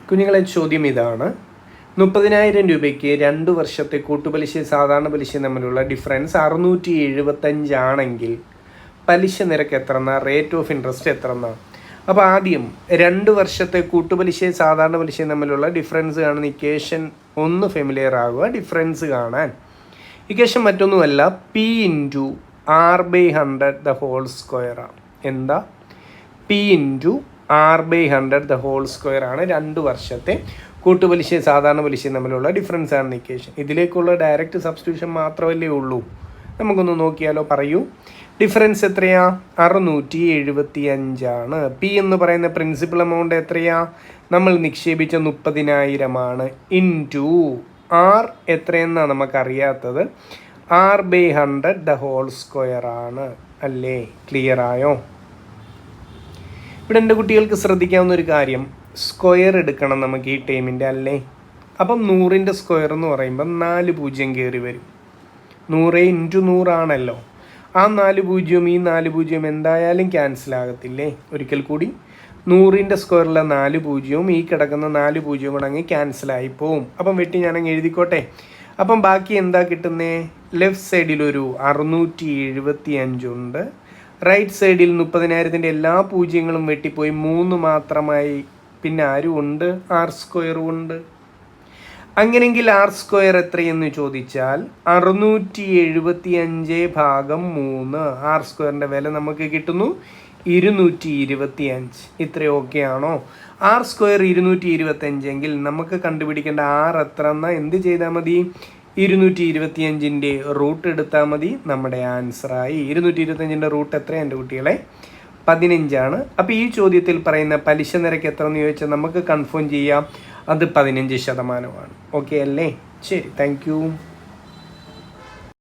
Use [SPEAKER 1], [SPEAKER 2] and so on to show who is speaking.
[SPEAKER 1] കുഞ്ഞുങ്ങളെ ചോദ്യം ഇതാണ്. 30,000 രൂപയ്ക്ക് 2 വർഷത്തെ കൂട്ടുപലിശ സാധാരണ പലിശ തമ്മിലുള്ള ഡിഫറൻസ് 675 ആണെങ്കിൽ പലിശ നിരക്ക് എത്രയെന്നാ, റേറ്റ് ഓഫ് ഇൻട്രസ്റ്റ് എത്രയെന്നാ? അപ്പോൾ ആദ്യം 2 വർഷത്തെ കൂട്ടുപലിശ സാധാരണ പലിശ തമ്മിലുള്ള ഡിഫറൻസ് കാണുന്ന ഇക്വേഷൻ ഒന്ന് ഫെമിലിയർ ആകുക. ഡിഫറൻസ് കാണാൻ ഇക്വേഷൻ മറ്റൊന്നുമല്ല, P × R/100 ദ ഹോൾ സ്ക്വയറാണ്. എന്താ? P × R/100 the whole square ആണ് 2 വർഷത്തെ കൂട്ടുപലിശ സാധാരണ പലിശ തമ്മിലുള്ള ഡിഫറൻസ് ആണ് ഇക്വേഷൻ. ഇതിലേക്കുള്ള ഡയറക്റ്റ് സബ്സ്റ്റിറ്റ്യൂഷൻ മാത്രമല്ലേ ഉള്ളൂ. നമുക്കൊന്ന് നോക്കിയാലോ. പറയൂ. ഡിഫറൻസ് എത്രയാ? 675 ആണ്. പി എന്ന് പറയുന്ന പ്രിൻസിപ്പൽ എമൗണ്ട് എത്രയാ? നമ്മൾ നിക്ഷേപിച്ച 30,000 ഇൻറ്റു ആർ എത്രയെന്നാണ് നമുക്കറിയാത്തത്. R/100 ദ ഹോൾ സ്ക്വയർ ആണ്. അല്ലേ? ക്ലിയർ ആയോ? ഇവിടെ എൻ്റെ കുട്ടികൾക്ക് ശ്രദ്ധിക്കാവുന്ന ഒരു കാര്യം, സ്ക്വയർ എടുക്കണം നമുക്ക് ഈ ടൈമിൻ്റെ, അല്ലേ? അപ്പം 100ൻ്റെ സ്ക്വയർ എന്ന് പറയുമ്പം 4 0 കയറി വരും. 100 × 100 ആണല്ലോ. ആ 4 0 ഈ 4 0 എന്തായാലും ക്യാൻസൽ ആകത്തില്ലേ? ഒരിക്കൽ കൂടി, 100ൻ്റെ സ്ക്വയറിലെ 4 0 ഈ കിടക്കുന്ന 4 0 കൂടെ അങ്ങ് ക്യാൻസലായി പോവും. അപ്പം വെട്ടി ഞാനങ്ങ് എഴുതിക്കോട്ടെ. അപ്പം ബാക്കി എന്താ കിട്ടുന്നേ? ലെഫ്റ്റ് സൈഡിലൊരു 675 ഉണ്ട്. റൈറ്റ് സൈഡിൽ 30,000ൻ്റെ എല്ലാ പൂജ്യങ്ങളും വെട്ടിപ്പോയി 3 മാത്രമായി. പിന്നെ ആരും ഉണ്ട്? R² ഉണ്ട്. അങ്ങനെയെങ്കിൽ R² എത്രയെന്ന് ചോദിച്ചാൽ 675/3. R² വില നമുക്ക് കിട്ടുന്നു 225. ഇത്ര ഓക്കെ ആണോ? R² 225 എങ്കിൽ നമുക്ക് കണ്ടുപിടിക്കേണ്ട R എത്ര എന്നാൽ എന്ത് ചെയ്താൽ മതി? 225ൻ്റെ റൂട്ട് എടുത്താൽ മതി. നമ്മുടെ ആൻസറായി. 225ൻ്റെ റൂട്ട് എത്രയാണ് എൻ്റെ കുട്ടികളെ? 15 ആണ്. അപ്പോൾ ഈ ചോദ്യത്തിൽ പറയുന്ന പലിശ നിരക്ക് എത്രയെന്ന് ചോദിച്ചാൽ നമുക്ക് കൺഫേം ചെയ്യാം, അത് 15%. ഓക്കെ അല്ലേ? ശരി, താങ്ക് യു.